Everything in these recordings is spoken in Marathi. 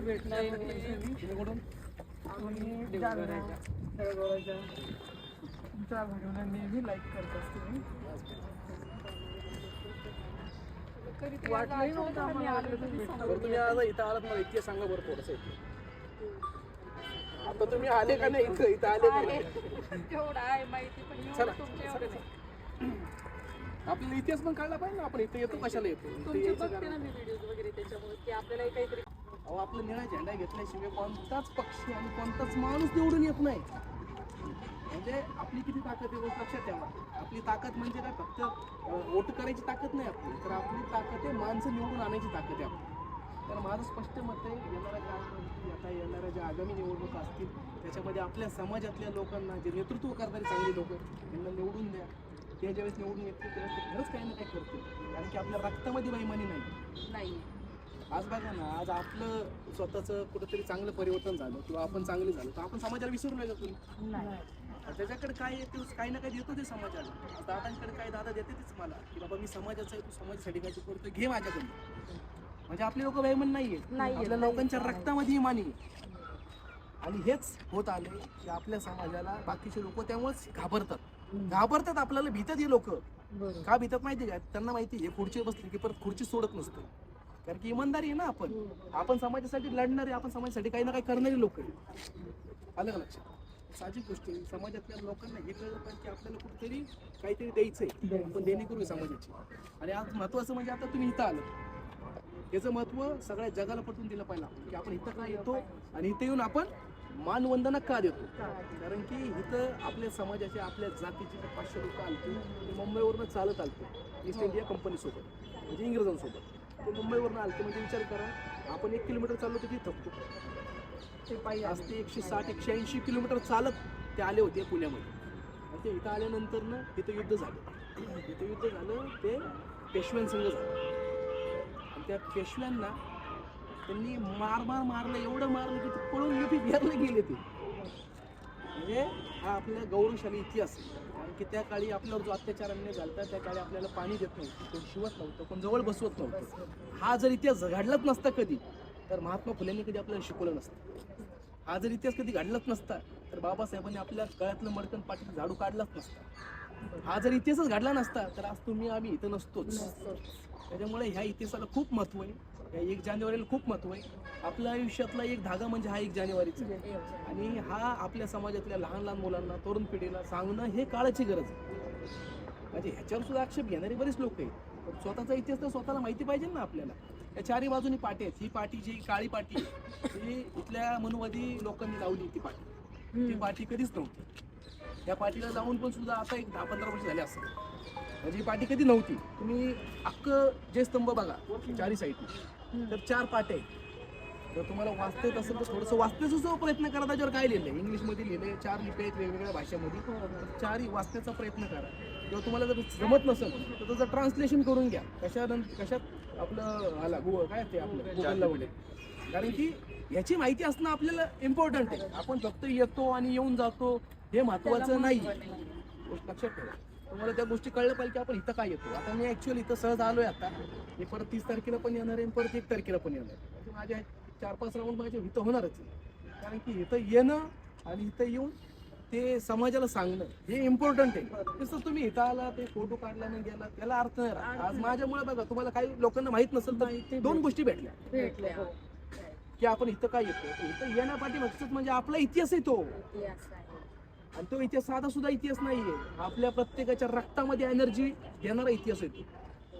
भेटलाय कुठून? आम्ही जालना तळगावच्या. तुमच्या व्हिडिओला नेहमी लाईक करत असते मी. वाटलंही नव्हतं आम्हाला आलं तर भेटलं. बरं तुम्ही आज इथं आलात, मला इतिहास सांगा बरं थोडंसं. आता तुम्ही आले का नाही इथं आले का नाही? तेवढं आहे माहिती पण एवढं चला तुमच्या एवढं नाही. आपल्याला इतिहास पण कळला पाहिजे ना, आपण इथं येतो कशाला येतो? इथं तुमचे यायचं बघते ना कारण- मी व्हिडिओज वगैरे त्याच्यामुळे की आपल्याला काहीतरी अहो आपला निळा झेंडा घेतल्याशिवाय कोणताच पक्षी आणि कोणताच माणूस निवडून येत नाही. म्हणजे आपली किती ताकद आहे गोष्ट लक्षात ठेवा. आपली ताकद म्हणजे काय, फक्त वोट करायची ताकद नाही आपली, तर आपली ताकद आहे माणसं निवडून आणायची ताकद आहे आपली. तर माझं स्पष्ट मत आहे, येणाऱ्या काळामध्ये आता येणाऱ्या ज्या आगामी निवडणुका असतील त्याच्यामध्ये आपल्या समाजातल्या लोकांना, जे नेतृत्व करणारे चांगले लोक त्यांना निवडून द्या. ते ज्यावेळेस निवडून येतील त्यावेळेस ते खरंच काही ना काही करतील, कारण की आपल्या रक्तामध्ये बेईमानी नाही. आज बघा ना, आज आपलं स्वतःचं कुठंतरी चांगलं परिवर्तन झालं किंवा आपण चांगले झालो तर आपण समाजाला विसरून नाही जातो. त्याच्याकडे काय येतो, काही ना काही देतो ते समाजाला. दादांकडे काय, दादा देते तेच मला की बाबा मी समाजाचा आहे, तू समाजासाठी काय करतो घे माझ्याकडून. म्हणजे आपले लोक बेईमान नाहीये, आपल्या लोकांच्या रक्तामध्ये इमानी आहे. आणि हेच होत आले की आपल्या समाजाला बाकीचे लोक त्यामुळेच घाबरतात आपल्याला, भीतात हे लोक. का भीतात माहिती का? त्यांना माहिती आहे खुर्ची बसली की परत खुर्ची सोडत नसतो, कारण की इमानदारी आहे ना. आपण समाजासाठी लढणारे, आपण समाजासाठी काही ना काही करणारे लोक आहे. आलं का लक्षात? साहजिक गोष्ट आहे, समाजातल्या लोकांना हे कळलं पाहिजे की आपल्याला कुठेतरी काहीतरी द्यायचंय, आपण देणे करू समाजाची. आणि आज महत्वाचं म्हणजे आता तुम्ही इथं आलं, याचं महत्व सगळ्या जगाला पटवून दिलं पाहिजे की आपण इथं का येतो आणि इथं येऊन आपण मानवंदना का देतो. कारण की इथं आपल्या समाजाचे, आपल्या जातीचे 500 लोक आलते, ते मुंबईवरनं चालत आलते ईस्ट इंडिया कंपनीसोबत, म्हणजे इंग्रजांसोबत. ते मुंबईवरनं आलते, म्हणजे विचार करा, आपण 1 किलोमीटर चाललो तर तिथे थकतो. ते पायी आज ते 160-180 किलोमीटर चालत ते आले होते पुण्यामध्ये. आणि ते इथं आल्यानंतर ना इथं युद्ध झालं, ते पेशव्यांसंग झालं. आणि त्या पेशव्यांना त्यांनी मारलं, एवढं मारलं की ते पळून युपी बिहारला गेले ते. म्हणजे हा आपला गौरवशाली इतिहास आहे. कारण की त्या काळी आपल्यावर जो अत्याचार अन्याय झाला त्या काळी आपल्याला पाणी देत नव्हतं, कोण शिवत नव्हतं, कोण जवळ बसवत नव्हतं. हा जर इतिहास घडलाच नसता कधी, तर महात्मा फुलेंनी कधी आपल्याला शिकवलं नसतं. हा जर इतिहास कधी घडलाच नसता, तर बाबासाहेबांनी आपल्या गळ्यातलं मडकन पाठीत झाडू काढलाच नसता. हा जर इतिहासच घडला नसता तर आज आम्ही इथं नसतोच. त्याच्यामुळे ह्या इतिहासाला खूप महत्व आहे, या 1 जानेवारीला खूप महत्व आहे. आपल्या आयुष्यातला एक धागा म्हणजे हा 1 जानेवारीचा. आणि हा आपल्या समाजातल्या लहान लहान मुलांना, तरुण पिढीला सांगणं हे काळाची गरज आहे. म्हणजे ह्याच्यावर सुद्धा आक्षेप घेणारे बरेच लोक आहेत, पण स्वतःचा इतिहास तर स्वतःला माहिती पाहिजे ना आपल्याला. या चारी बाजूनी पाटी आहेत. ही पाटी, जी काळी पाटी ही इथल्या मनुवादी लोकांनी लावली. ती पाटी कधीच नव्हती. या पाटीला जाऊन पण सुद्धा आता एक 10-15 वर्ष झाले असं. म्हणजे ही पाटी कधी नव्हती. तुम्ही अख्खं जे स्तंभ बघा चारी साईडने, तर 4 पाट्या आहेत. जर तुम्हाला वाचता येत असेल तर थोडंसं वाचण्याचा प्रयत्न करा. त्याच्यावर काय लिहिलंय, इंग्लिशमध्ये लिहिलंय, 4 लिपी आहेत वेगवेगळ्या भाषेमध्ये. 4ही वाचण्याचा प्रयत्न करा. किंवा तुम्हाला जर जमत नसेल तर त्याचं ट्रान्सलेशन करून घ्या. कशात आपलं आला काय ते आपलं गुगलला वगैरे. कारण की ह्याची माहिती असणं आपल्याला इम्पॉर्टंट आहे. आपण फक्त येतो आणि येऊन जातो हे महत्वाचं नाही. गोष्ट लक्षात ठेवा. तुम्हाला त्या गोष्टी कळलं पाहिजे की आपण इथं काय येतो. आता मी ऍक्च्युअली इथं सहज आलोय. आता मी परत 30 तारखेला पण येणार आहे, परत 1 तारखेला पण येणार आहे. माझ्या 4-5 राऊंड माझ्या इथं होणारच आहे. कारण की इथं येणं आणि इथं येऊन ते समाजाला सांगणं हे इम्पॉर्टंट आहे. जसं तुम्ही इथं आला, ते फोटो काढला नाही गेला, त्याला अर्थ नाही राहत. आज माझ्यामुळे बघा, तुम्हाला काही लोकांना माहित नसेल तर 2 गोष्टी भेटल्या की आपण इथं काय येतो. इथं येण्यापाठी मागचंच म्हणजे आपला इतिहास आहे तो. आणि तो इतिहास साधा सुद्धा इतिहास नाहीये. आपल्या प्रत्येकाच्या रक्तामध्ये एनर्जी देणारा इतिहास आहे तो.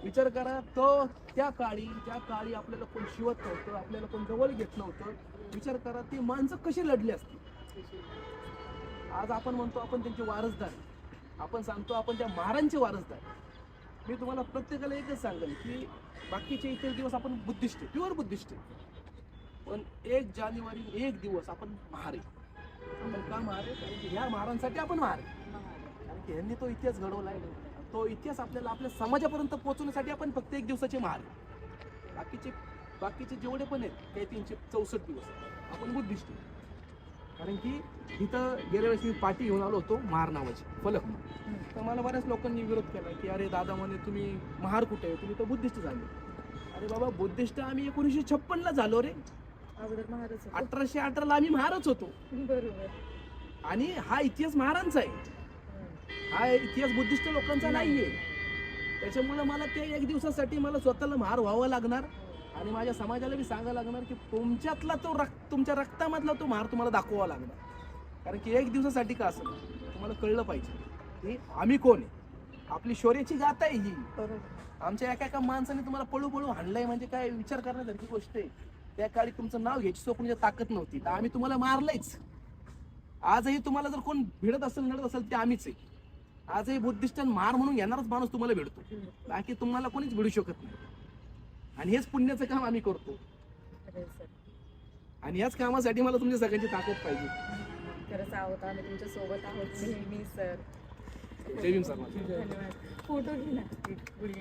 विचार करा, तो त्या काळी आपल्याला कोण शिवत नव्हतं, आपल्याला कोण जवळ घेत नव्हतं. विचार करा, ती माणसं कशी लढली असती. आज आपण म्हणतो आपण त्यांचे वारसदार, आपण सांगतो आपण त्या महारांचे वारसदार. मी तुम्हाला प्रत्येकाला एकच सांगेल की बाकीचे इतर दिवस आपण बुद्धिस्ट आहे, प्युअर बुद्धिस्ट आहे. पण 1 जानेवारी 1 दिवस आपण महार आहे. आपण का महार आहे? कारण की ह्या महारांसाठी आपण महार आहे. कारण की ह्यांनी तो इतिहास घडवलाय. तो इतिहास आपल्याला आपल्या समाजापर्यंत पोहोचवण्यासाठी आपण फक्त 1 दिवसाचे महार आहे. बाकीचे जेवढे पण आहेत ते 364 दिवस आपण बुद्धिस्ट आहे. कारण की इथं गेल्या वेळेस मी पाठी घेऊन आलो होतो, महार नावाची फलक. तर मला बऱ्याच लोकांनी विरोध केला की अरे दादा म्हणे तुम्ही महार कुठे आहे, तुम्ही तर बुद्धिस्ट झाले. अरे बाबा, बुद्धिस्ट आम्ही 1956ला झालो रे. अगोदर महारच होतो. 1818 ला आम्ही महारच होतो. बरोबर. आणि हा इतिहास महारांचा आहे, हा इतिहास बुद्धिस्ट लोकांचा नाहीये. त्याच्यामुळे मला ते एक दिवसासाठी मला स्वतःला महार व्हावं लागणार आणि माझ्या समाजाला बी सांगायला लागणार की तुमच्यातला तो तुमच्या रक्तामधला तो महार तुम्हाला दाखवावा लागणार. कारण की एक दिवसासाठी का असं तुम्हाला कळलं पाहिजे की आम्ही कोण आहे, आपली शौर्याची गाथा आहे ही. आमच्या एका माणसाने तुम्हाला पळू पळू हाणलंय म्हणजे काय विचार करण्यासारखी गोष्ट आहे. त्या काळी तुमचं नाव घ्यायची स्वप्नाची ताकद नव्हती, तर आम्ही तुम्हाला मारलंयच. आजही तुम्हाला जर कोण भिडत असेल लढत असेल ते आम्हीच आहे. आजही बुद्धिस्ट महार म्हणून घेणारच माणूस तुम्हाला भेटतो, बाकी तुम्हाला कोणीच भिडू शकत नाही. आणि हेच पुण्याचं काम आम्ही करतो आणि याच कामासाठी मला तुमच्या सगळ्यांची ताकद पाहिजे. खरंच आहोत आम्ही तुमच्या सोबत आहोत नेहमी सर. जय भीम सर. धन्यवाद. फोटो घे ना.